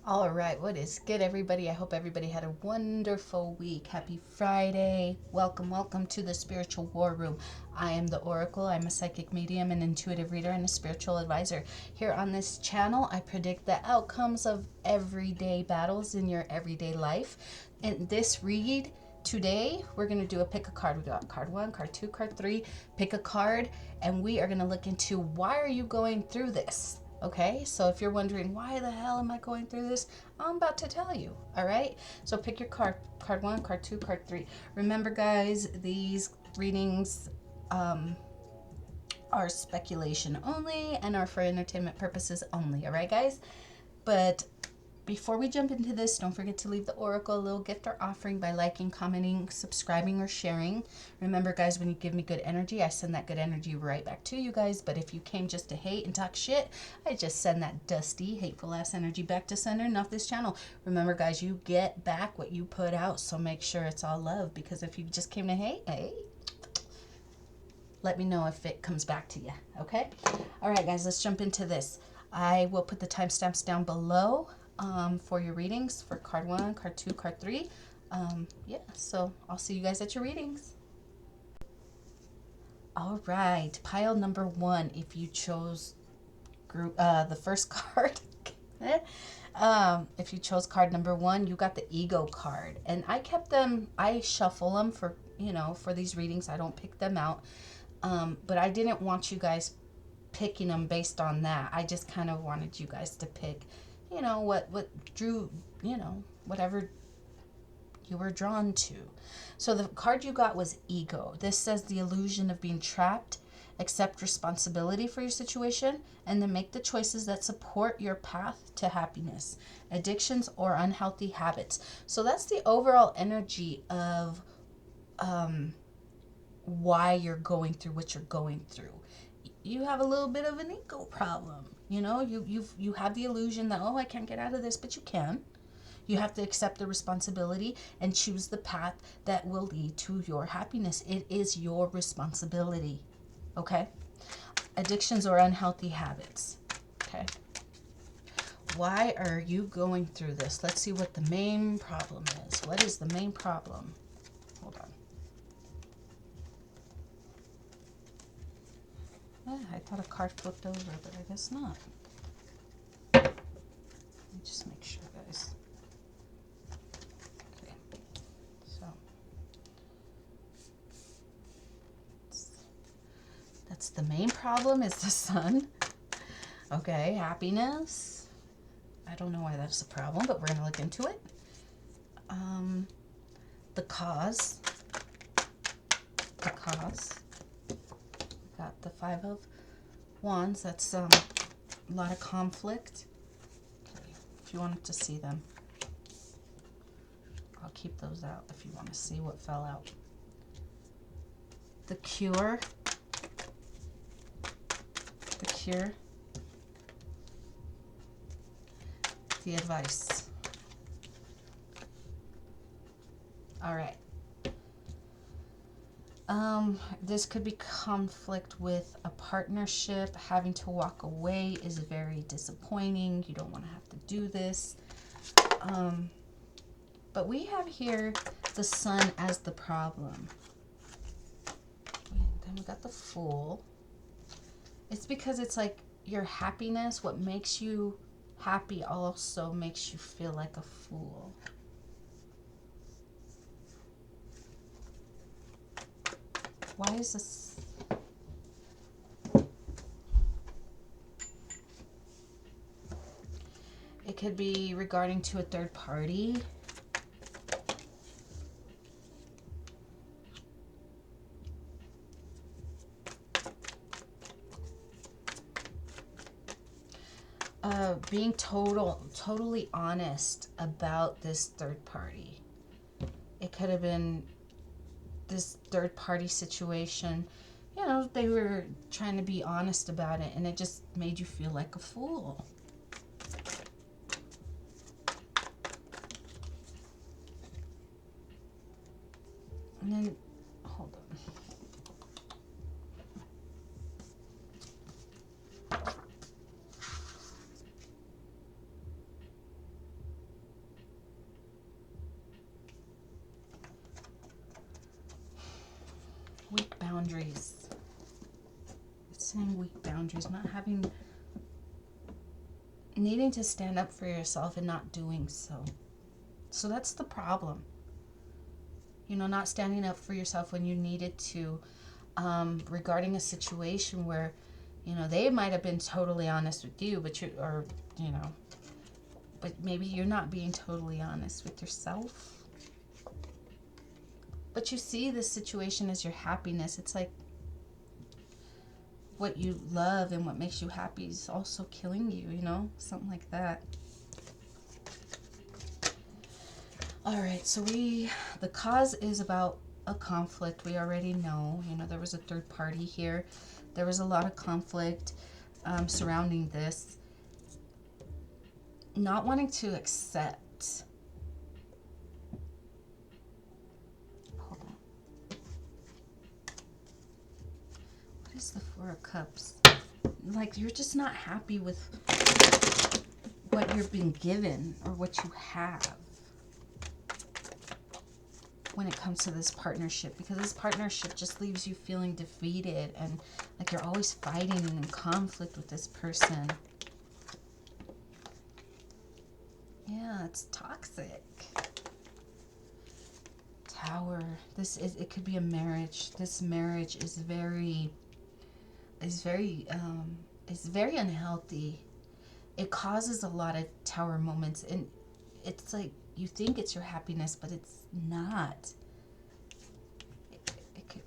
All right, what is good, everybody? I hope everybody had a wonderful week. Happy Friday. Welcome, welcome to the Spiritual War Room. I am the Oracle. I'm a psychic medium, an intuitive reader, and a spiritual advisor. Here on this channel, I predict the outcomes of everyday battles in your everyday life. In this read, today, we're going to do a pick a card. We got card 1, card 2, card 3. Pick a card, and we are going to look into why are you going through this? Okay, so if you're wondering why the hell am I going through this, I'm about to tell you. All right, so pick your card, card 1, card 2, card 3. Remember, guys, these readings are speculation only and are for entertainment purposes only. All right, guys, but before we jump into this, don't forget to leave the Oracle a little gift or offering by liking, commenting, subscribing, or sharing. Remember, guys, when you give me good energy, I send that good energy right back to you guys. But if you came just to hate and talk shit, I just send that dusty, hateful-ass energy back to sender and off this channel. Remember, guys, you get back what you put out, so make sure it's all love. Because if you just came to hate, hey, let me know if it comes back to you, okay? All right, guys, let's jump into this. I will put the timestamps down below for your readings for card 1, card 2, card 3. Yeah, so I'll see you guys at your readings. All right, pile number 1, if you chose group the first card. If you chose card number 1, you got the ego card. And I kept them, I shuffle them for, for these readings. I don't pick them out. But I didn't want you guys picking them based on that. I just kind of wanted you guys to pick, what drew, whatever you were drawn to. So the card you got was ego. This says the illusion of being trapped. Accept responsibility for your situation and then make the choices that support your path to happiness, addictions, or unhealthy habits. So that's the overall energy of why you're going through what you're going through. You have a little bit of an ego problem. You have the illusion that, oh, I can't get out of this, but you can. You have to accept the responsibility and choose the path that will lead to your happiness. It is your responsibility. Okay? Addictions or unhealthy habits. Okay? Why are you going through this? Let's see what the main problem is. What is the main problem? Hold on. I thought a card flipped over, but I guess not. Let me just make sure, guys. Okay. So that's the main problem is the sun. Okay, happiness. I don't know why that's a problem, but we're going to look into it. The cause. The cause. Got the 5 of Wands. That's a lot of conflict. Okay, if you wanted to see them, I'll keep those out if you want to see what fell out. The cure. The cure. The advice. All right. This could be conflict with a partnership. Having to walk away is very disappointing. You don't want to have to do this. But we have here the sun as the problem. Then we got the Fool. It's because it's like your happiness, what makes you happy also makes you feel like a fool. Why is this? It could be regarding to a third party. Being totally honest about this third party. It could have been this third party situation. They were trying to be honest about it, and it just made you feel like a fool. And then, hold on. boundaries. It's saying weak boundaries, not having, needing to stand up for yourself and not doing so. So that's the problem. You know, not standing up for yourself when you needed to, regarding a situation where, you know, they might have been totally honest with you, but but maybe you're not being totally honest with yourself. But you see this situation as your happiness. It's like what you love and what makes you happy is also killing you, you know? Something like that. All right, so the cause is about a conflict. We already know, you know, there was a third party here. There was a lot of conflict surrounding this. Not wanting to accept. Hold on. What is the Four of Cups? Like, you're just not happy with what you're being given or what you have when it comes to this partnership, because this partnership just leaves you feeling defeated and like you're always fighting and in conflict with this person. Yeah, it's toxic. Tower. It could be a marriage. This marriage is very unhealthy. It causes a lot of tower moments, and it's like you think it's your happiness, but it's not.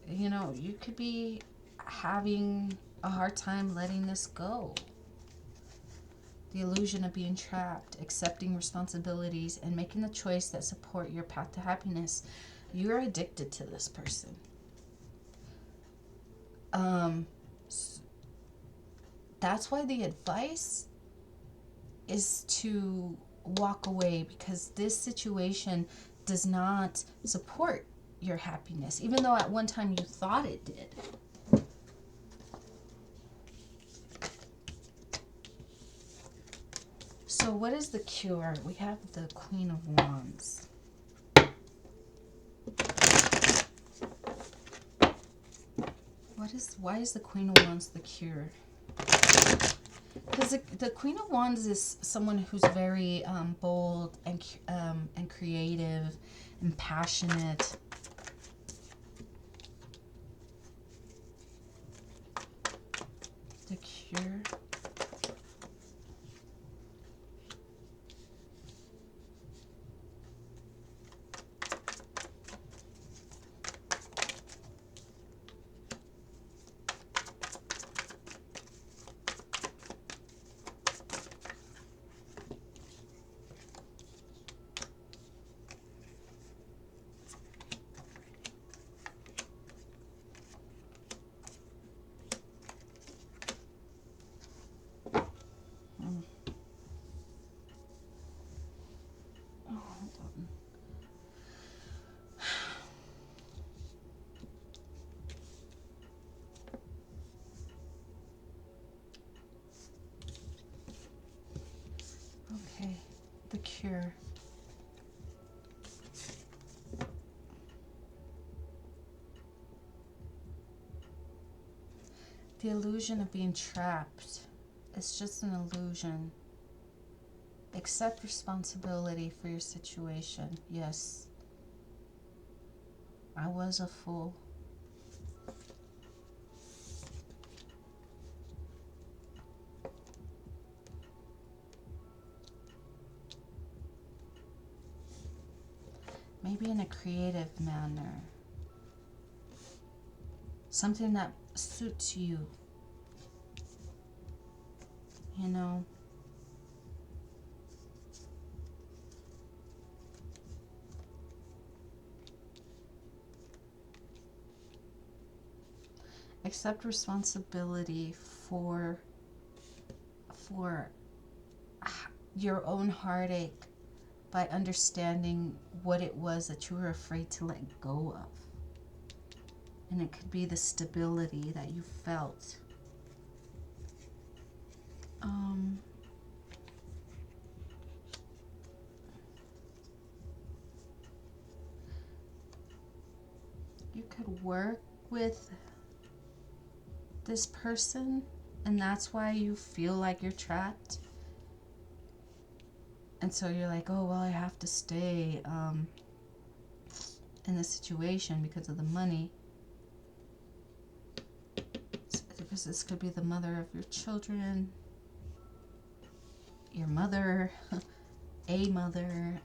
You know, you could be having a hard time letting this go. The illusion of being trapped, accepting responsibilities, and making the choice that support your path to happiness. You're addicted to this person. That's why the advice is to walk away, because this situation does not support your happiness, even though at one time you thought it did. So what is the cure? We have the Queen of Wands. Why is the Queen of Wands the cure? Because the Queen of Wands is someone who's very bold and creative and passionate. The cure. Okay, the cure. The illusion of being trapped. It's just an illusion. Accept responsibility for your situation. Yes, I was a fool. Maybe in a creative manner. Something that suits you. You know? Accept responsibility for your own heartache by understanding what it was that you were afraid to let go of. And it could be the stability that you felt. You could work with this person, and that's why you feel like you're trapped. And so you're like, oh, well, I have to stay in this situation because of the money. Because this could be the mother of your children, your mother, a mother.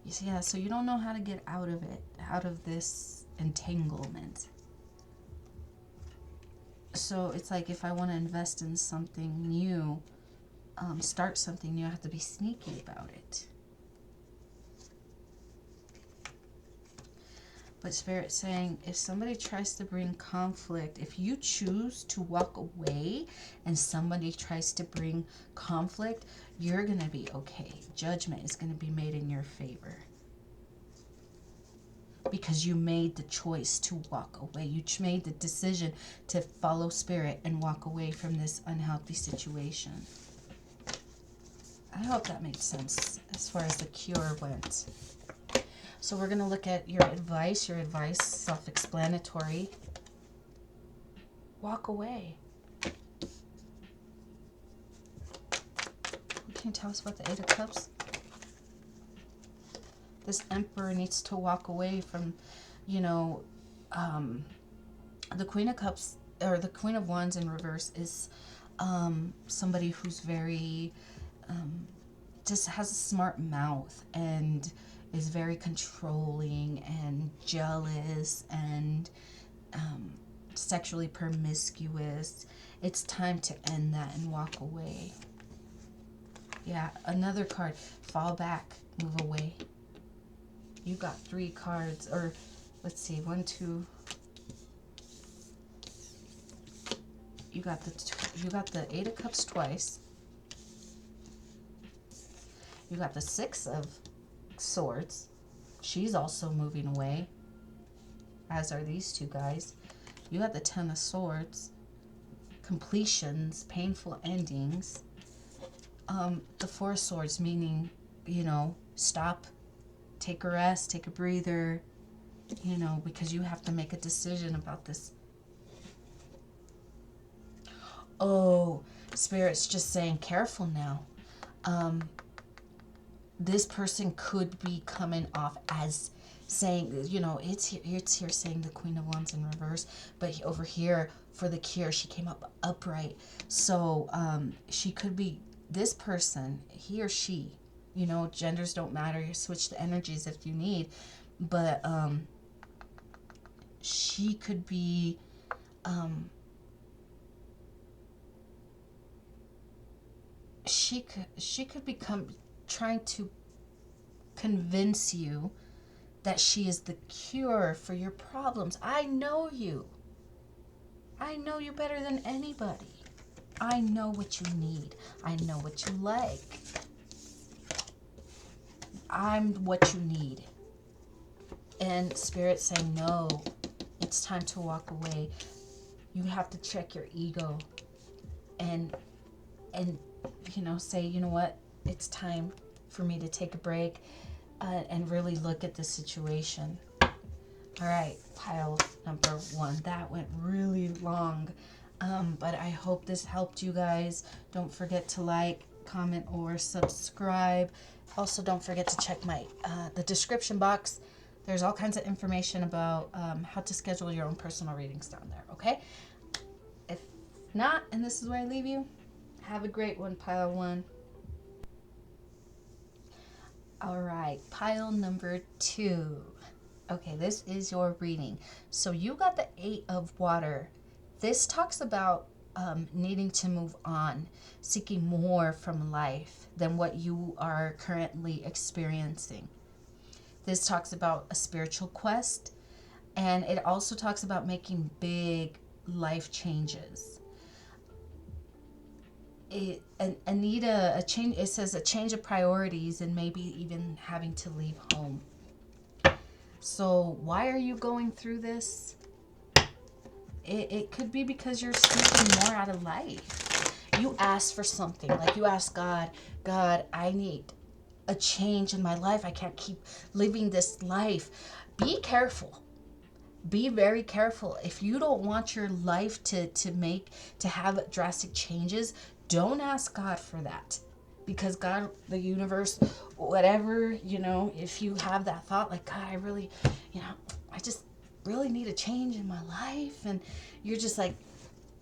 You see, yeah, so you don't know how to get out of it, out of this entanglement. So it's like, if I want to invest in something new, start something new, I have to be sneaky about it. But Spirit's saying, if somebody tries to bring conflict, if you choose to walk away and somebody tries to bring conflict, you're going to be okay. Judgment is going to be made in your favor. Because you made the choice to walk away. You made the decision to follow Spirit and walk away from this unhealthy situation. I hope that made sense as far as the cure went. So we're going to look at your advice. Your advice, self-explanatory. Walk away. Can you tell us about the Eight of Cups? This Emperor needs to walk away from, you know, the Queen of Cups, or the Queen of Wands in reverse is somebody who's very, just has a smart mouth and is very controlling and jealous and sexually promiscuous. It's time to end that and walk away. Yeah, another card. Fall back, move away. You got 3 cards, or let's see, 1, 2. You got the Eight of Cups twice. You got the Six of Swords. She's also moving away, as are these two guys. You got the Ten of Swords. Completions, painful endings. The Four of Swords, meaning, you know, stop, take a rest, take a breather, you know, because you have to make a decision about this. Oh, Spirit's just saying, careful now. This person could be coming off as saying, you know, it's here saying the Queen of Wands in reverse, but over here for the cure, she came up upright. So she could be, this person, he or she, you know, genders don't matter. You switch the energies if you need, but she could be she could become trying to convince you that she is the cure for your problems. I know you. I know you better than anybody. I know what you need. I know what you like. I'm what you need. And Spirit's saying, no, it's time to walk away. You have to check your ego and you know, say, you know what, it's time for me to take a break and really look at the situation. All right, pile number 1. That went really long, but I hope this helped you guys. Don't forget to like, comment, or subscribe. Also, don't forget to check my the description box. There's all kinds of information about how to schedule your own personal readings down there, okay? If not, and this is where I leave you, have a great one, pile 1. All right, pile number 2. Okay, this is your reading. So you got the 8 of Water. This talks about needing to move on, seeking more from life than what you are currently experiencing. This talks about a spiritual quest, and it also talks about making big life changes. Need a change. It says a change of priorities and maybe even having to leave home. So why are you going through this? It could be because you're seeking more out of life. You ask for something, like you ask God, I need a change in my life. I can't keep living this life. Be careful. Be very careful. If you don't want your life to have drastic changes, don't ask God for that. Because God, the universe, whatever, if you have that thought, like, God, I really, I just really need a change in my life. And you're just like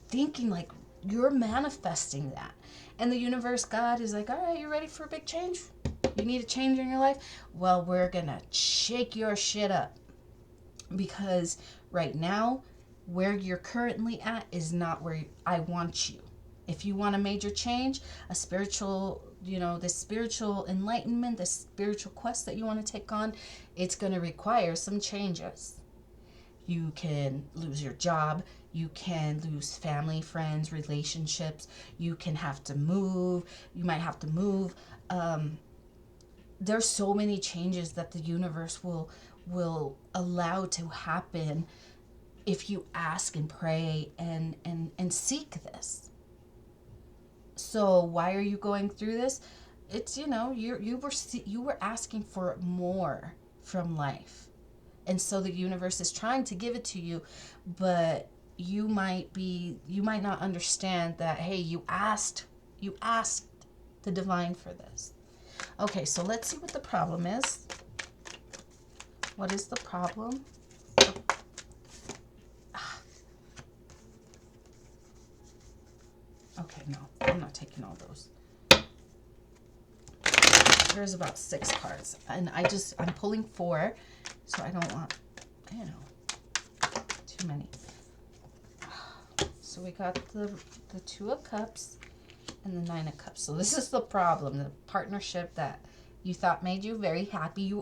thinking like you're manifesting that. And the universe, God is like, all right, you ready for a big change? You need a change in your life? Well, we're going to shake your shit up. Because right now, where you're currently at is not where I want you. If you want a major change, a spiritual, this spiritual enlightenment, this spiritual quest that you want to take on, it's going to require some changes. You can lose your job. You can lose family, friends, relationships. You can have to move. You might have to move. There's so many changes that the universe will allow to happen if you ask and pray and seek this. So why are you going through this? It's, you were asking for more from life. And so the universe is trying to give it to you, but you might not understand that, hey, you asked the divine for this. Okay, so let's see what the problem is. What is the problem? Okay, no, I'm not taking all those. There's about 6 cards, and I'm pulling 4, so I don't want, too many. So we got the 2 of Cups and the 9 of Cups. So this is the problem, the partnership that you thought made you very happy,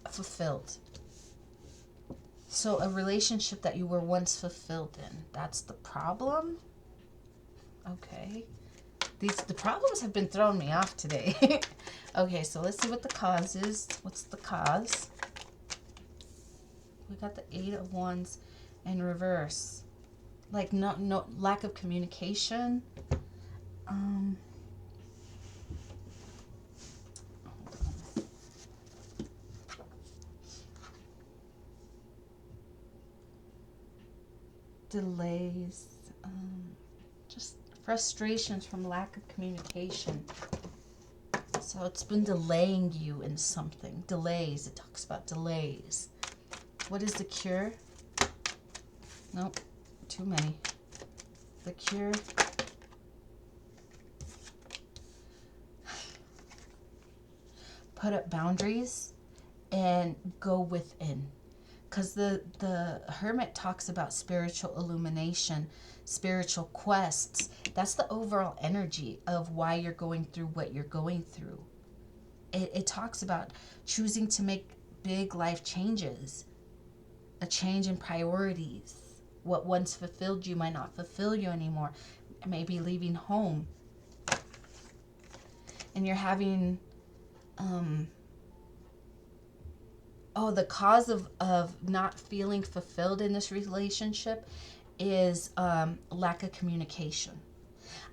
fulfilled. So a relationship that you were once fulfilled in, that's the problem? Okay. The problems have been throwing me off today. Okay, so let's see what the cause is. What's the cause? We got the 8 of Wands in reverse. Like no lack of communication. Delays. Just frustrations from lack of communication. So it's been delaying you in something. Delays. It talks about delays. What is the cure? Nope. Too many. The cure. Put up boundaries and go within. Because the Hermit talks about spiritual illumination, spiritual quests. That's the overall energy of why you're going through what you're going through. It talks about choosing to make big life changes, a change in priorities. What once fulfilled you might not fulfill you anymore. Maybe leaving home. And you're having... the cause of not feeling fulfilled in this relationship is lack of communication.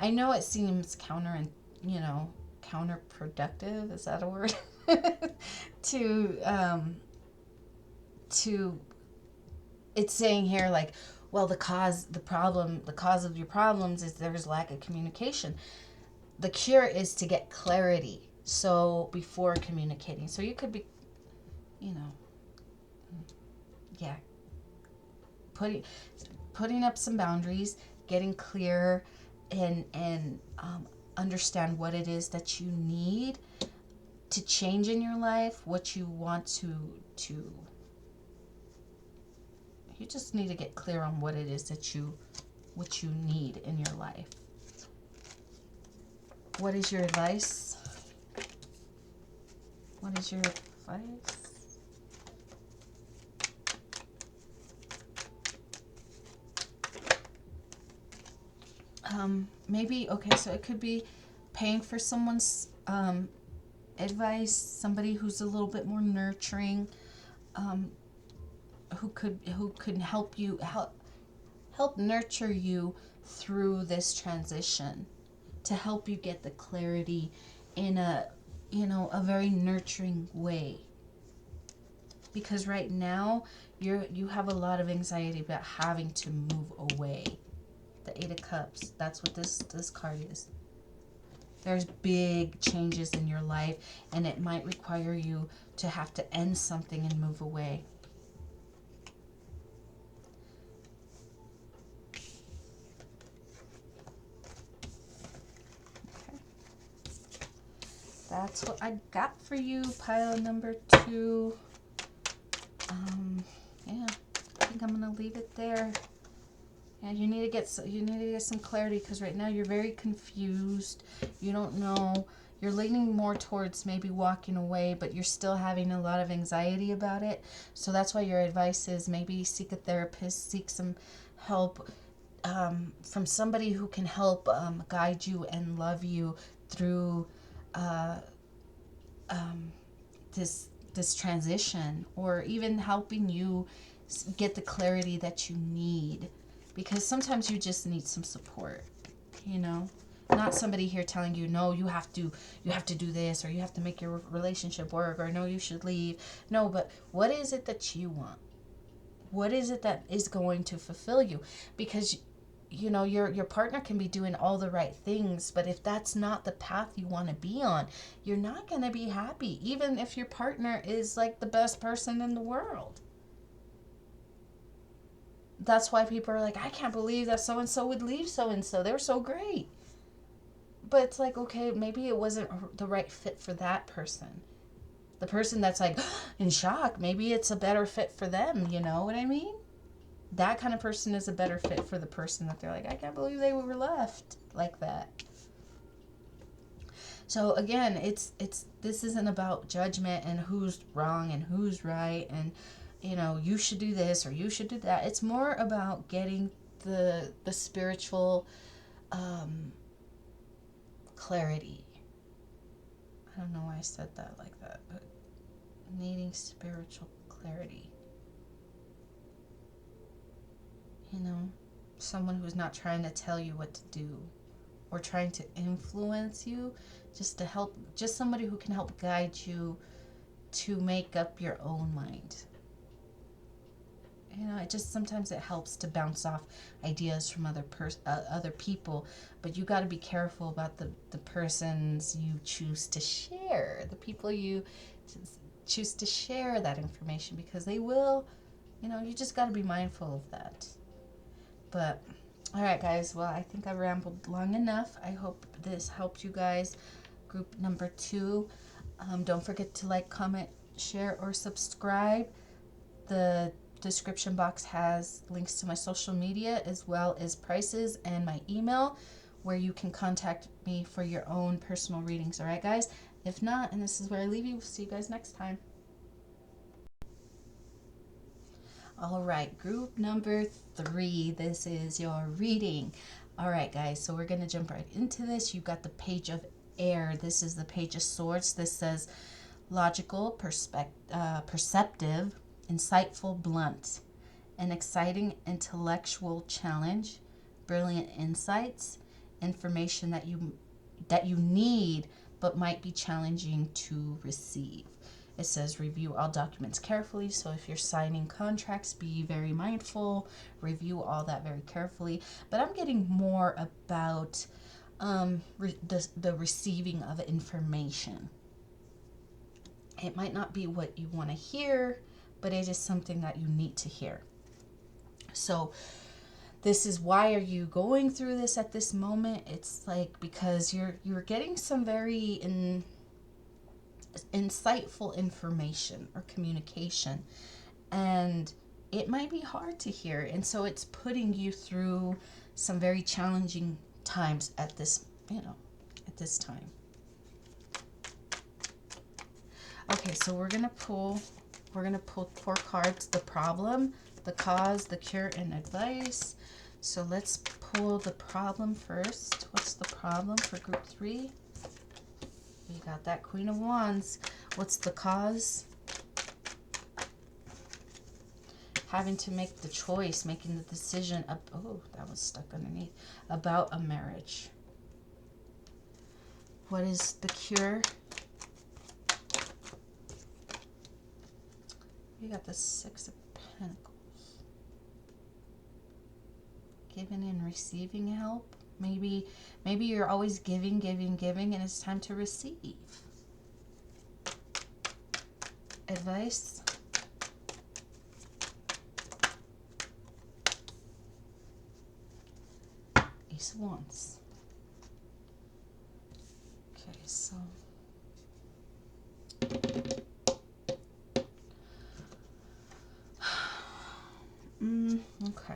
I know it seems counterproductive, is that a word? to it's saying here like, well, the cause of your problems is there's lack of communication. The cure is to get clarity. So before communicating. So you could be, putting up some boundaries, getting clear, and understand what it is that you need to change in your life, what you want to you just need to get clear on what it is that you need in your life. What is your advice? What is your advice? Maybe, okay, so it could be paying for someone's advice, somebody who's a little bit more nurturing, who could help you help nurture you through this transition, to help you get the clarity in a very nurturing way. because right now you have a lot of anxiety about having to move away. The Eight of Cups, that's what this card is. There's big changes in your life, and it might require you to have to end something and move away. Okay. That's what I got for you, pile number 2. Yeah, I think I'm gonna leave it there. Yeah, you need to get some clarity, because right now you're very confused. You don't know. You're leaning more towards maybe walking away, but you're still having a lot of anxiety about it. So that's why your advice is maybe seek a therapist, seek some help from somebody who can help guide you and love you through this transition, or even helping you get the clarity that you need. Because sometimes you just need some support, you know? Not somebody here telling you, no, you have to do this, or you have to make your relationship work, or no, you should leave. No, but what is it that you want? What is it that is going to fulfill you? Because, you know, your partner can be doing all the right things, but if that's not the path you want to be on, you're not going to be happy, even if your partner is like the best person in the world. That's why people are like, I can't believe that so-and-so would leave so-and-so. They're so great. But it's like, okay, maybe it wasn't the right fit for that person. The person that's like in shock, maybe it's a better fit for them. You know what I mean? That kind of person is a better fit for the person that they're like, I can't believe they were left like that. So again, this isn't about judgment and who's wrong and who's right, and you know, you should do this or you should do that. It's more about getting the spiritual clarity. I don't know why I said that like that, but needing spiritual clarity. You know, someone who's not trying to tell you what to do or trying to influence you, just somebody who can help guide you to make up your own mind. You know, sometimes it helps to bounce off ideas from other people, but you got to be careful about the persons you choose to share, the people you choose to share that information, because they will, you know, you just got to be mindful of that. But all right, guys, well, I think I rambled long enough. I hope this helped you guys. Group number 2. Don't forget to like, comment, share, or subscribe. The description box has links to my social media, as well as prices and my email, where you can contact me for your own personal readings. All right, guys? If not, and this is where I leave you, see you guys next time. All right, group number 3. This is your reading. All right, guys, so we're going to jump right into this. You've got the Page of Air. This is the Page of Swords. This says logical, perceptive, insightful, blunt, an exciting intellectual challenge, brilliant insights, information that you need but might be challenging to receive. It says review all documents carefully. So if you're signing contracts, be very mindful, review all that very carefully. But I'm getting more about the receiving of information. It might not be what you want to hear, but it is something that you need to hear. So this is, why are you going through this at this moment? It's like because you're getting some very insightful information or communication, and it might be hard to hear, and so it's putting you through some very challenging times at this time. Okay, so we're gonna pull 4 cards: the problem, the cause, the cure, and advice. So let's pull the problem first. What's the problem for group 3? We got that Queen of Wands. What's the cause? Having to make the choice, making the decision of, oh, that was stuck underneath, about a marriage. What is the cure? You got the Six of Pentacles. Giving and receiving help. Maybe you're always giving, and it's time to receive. Advice. Ace of Wands. Okay, so okay.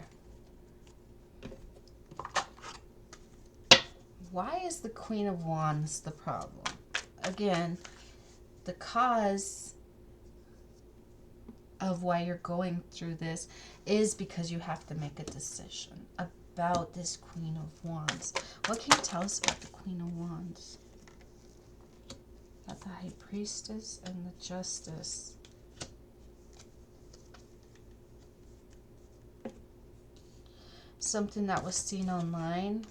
Why is the Queen of Wands the problem? Again, the cause of why you're going through this is because you have to make a decision about this Queen of Wands. What can you tell us about the Queen of Wands? Got the High Priestess and the Justice. Something that was seen online.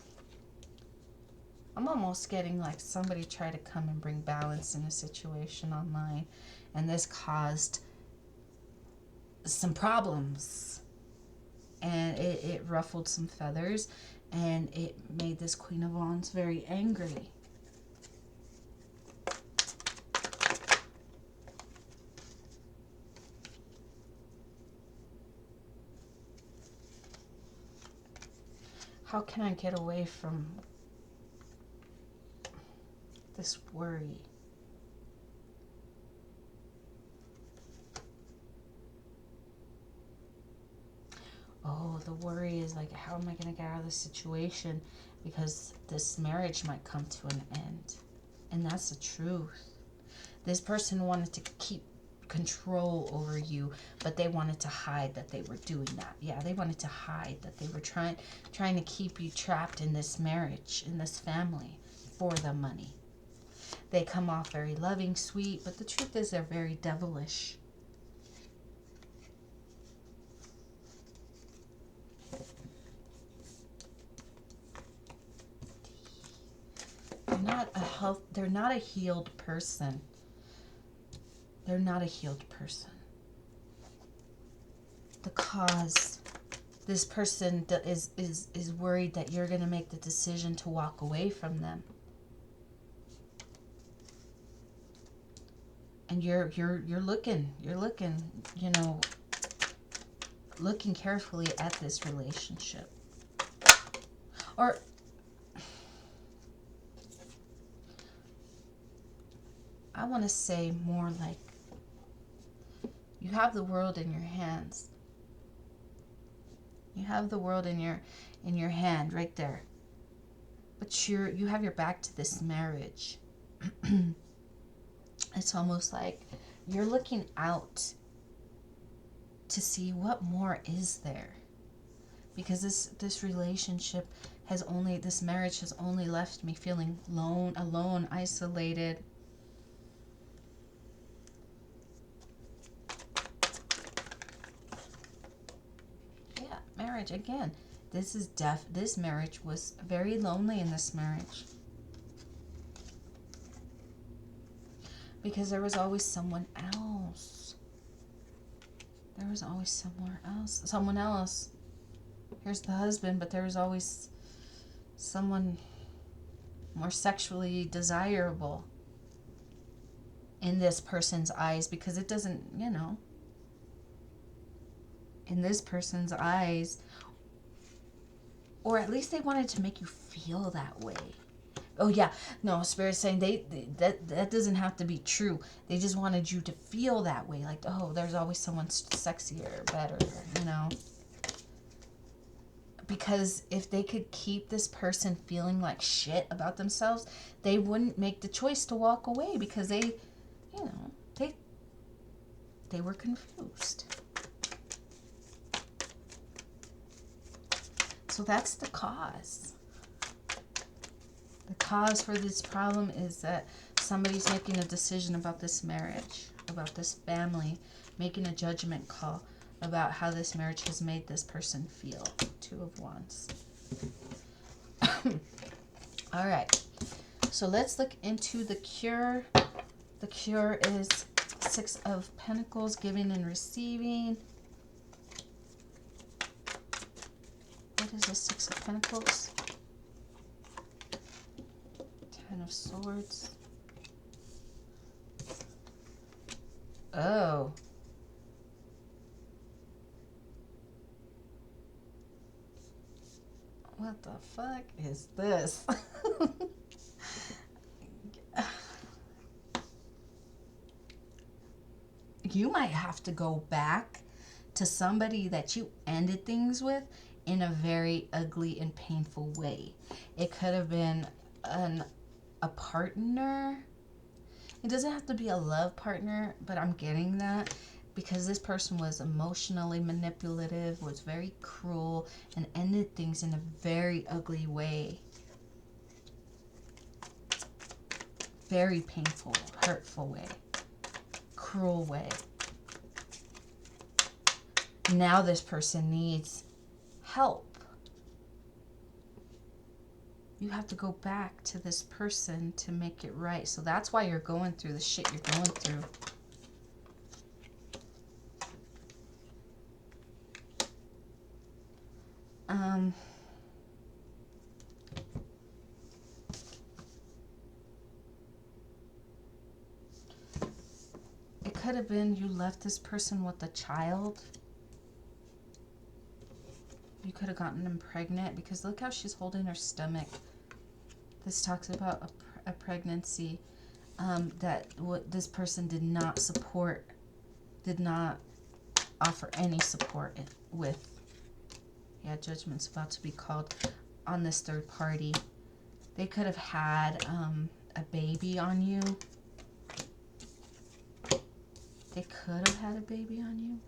I'm almost getting like somebody tried to come and bring balance in a situation online, and this caused some problems, and it ruffled some feathers, and it made this Queen of Wands very angry. How can I get away from this worry? Oh, the worry is like, how am I going to get out of this situation? Because this marriage might come to an end. And that's the truth. This person wanted to keep control over you, but they wanted to hide that they were doing that. Yeah, they wanted to hide that they were trying to keep you trapped in this marriage, in this family, for the money. They come off very loving, sweet, but the truth is they're very devilish. They're not a healed person. They're not a healed person. The cause, this person is worried that you're going to make the decision to walk away from them. And you're looking, you know, looking carefully at this relationship. Or I want to say more like, you have the world in your hands. You have the world in your hand right there. But you have your back to this marriage. It's almost like you're looking out to see what more is there. Because this relationship has only, this marriage has only left me feeling alone, isolated. Yeah, marriage again. This marriage was very lonely in this marriage. Because there was always someone else. There was always someone else. Here's the husband, but there was always someone more sexually desirable in this person's eyes, because it doesn't, you know, in this person's eyes, or at least they wanted to make you feel that way. Oh yeah, no, Spirit's saying that doesn't have to be true. They just wanted you to feel that way, like, oh, there's always someone sexier, better, you know. Because if they could keep this person feeling like shit about themselves, they wouldn't make the choice to walk away, because they, you know, they were confused. So that's the cause. The cause for this problem is that somebody's making a decision about this marriage, about this family, making a judgment call about how this marriage has made this person feel. Two of Wands. All right. So let's look into the cure. The cure is Six of Pentacles, giving and receiving. What is the Six of Pentacles? Ten of Swords. Oh. What the fuck is this? You might have to go back to somebody that you ended things with in a very ugly and painful way. It could have been a partner. It doesn't have to be a love partner, but I'm getting that because this person was emotionally manipulative, was very cruel, and ended things in a very ugly way. Very painful, hurtful way. Cruel way. Now this person needs help. You have to go back to this person to make it right. So that's why you're going through the shit you're going through. It could have been you left this person with a child. You could have gotten them pregnant because look how she's holding her stomach. This talks about a pregnancy that what this person did not support, did not offer any support with. Yeah, judgment's about to be called on this third party. They could have had a baby on you. They could have had a baby on you.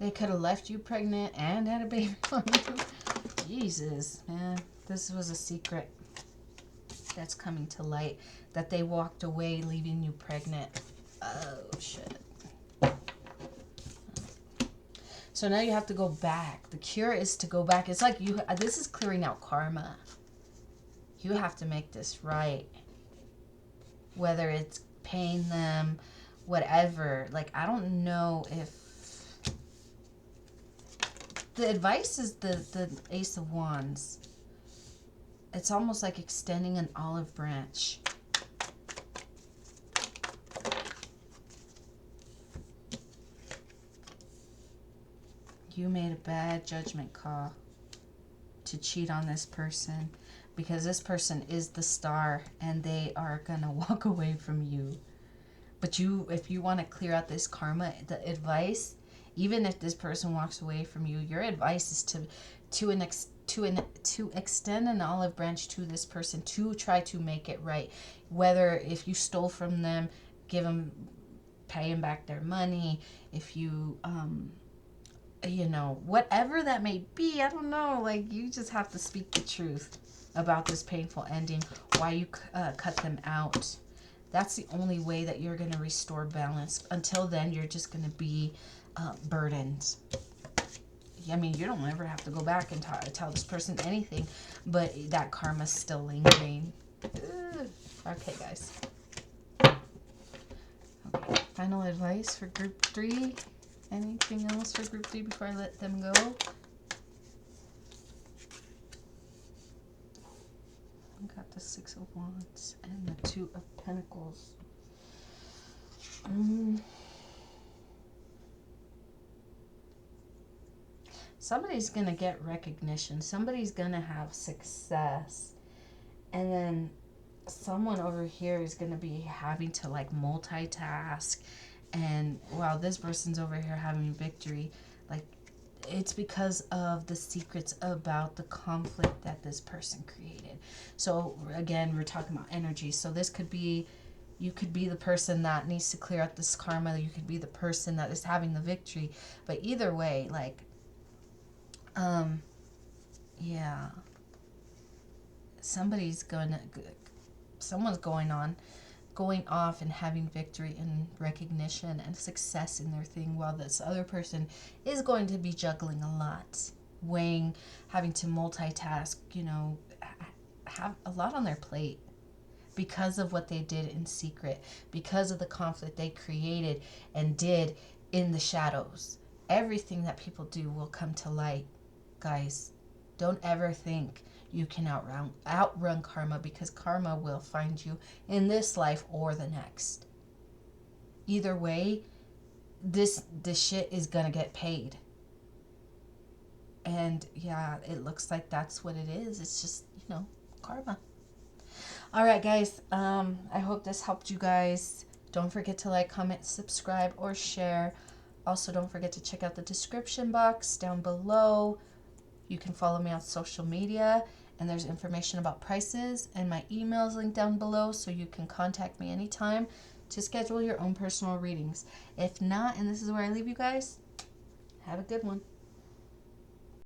They could have left you pregnant and had a baby on you. Jesus, man. This was a secret that's coming to light. That they walked away leaving you pregnant. Oh, shit. So now you have to go back. The cure is to go back. It's like you. This is clearing out karma. You have to make this right. Whether it's paying them, whatever. Like, I don't know if... The advice is the Ace of Wands. It's almost like extending an olive branch. You made a bad judgment call to cheat on this person because this person is the star and they are going to walk away from you. But if you want to clear out this karma, the advice, even if this person walks away from you, your advice is to extend an olive branch to this person to try to make it right. Whether if you stole from them, pay them back their money. If you, you know, whatever that may be, I don't know. Like, you just have to speak the truth about this painful ending. Why you cut them out. That's the only way that you're going to restore balance. Until then, you're just going to be burdened. I mean, you don't ever have to go back and tell this person anything, but that karma's still lingering. Okay, guys. Okay, final advice for group 3. Anything else for group 3 before I let them go? I got the 6 of Wands and the 2 of Pentacles. Somebody's going to get recognition. Somebody's going to have success. And then someone over here is going to be having to like multitask. And while this person's over here having victory, like it's because of the secrets about the conflict that this person created. So again, we're talking about energy. So this could be, you could be the person that needs to clear out this karma. You could be the person that is having the victory. But either way, like, yeah, someone's going off and having victory and recognition and success in their thing, while this other person is going to be juggling a lot, having to multitask, you know, have a lot on their plate. because of what they did in secret, because of the conflict they created and did in the shadows. Everything that people do will come to light, guys. Don't ever think you can outrun karma, because karma will find you in this life or the next. Either way, this shit is gonna get paid. And yeah, it looks like that's what it is. It's just, karma. All right, guys. I hope this helped you guys. Don't forget to like, comment, subscribe, or share. Also, don't forget to check out the description box down below. You can follow me on social media, and there's information about prices, and my email is linked down below, so you can contact me anytime to schedule your own personal readings. If not, and this is where I leave you guys, have a good one.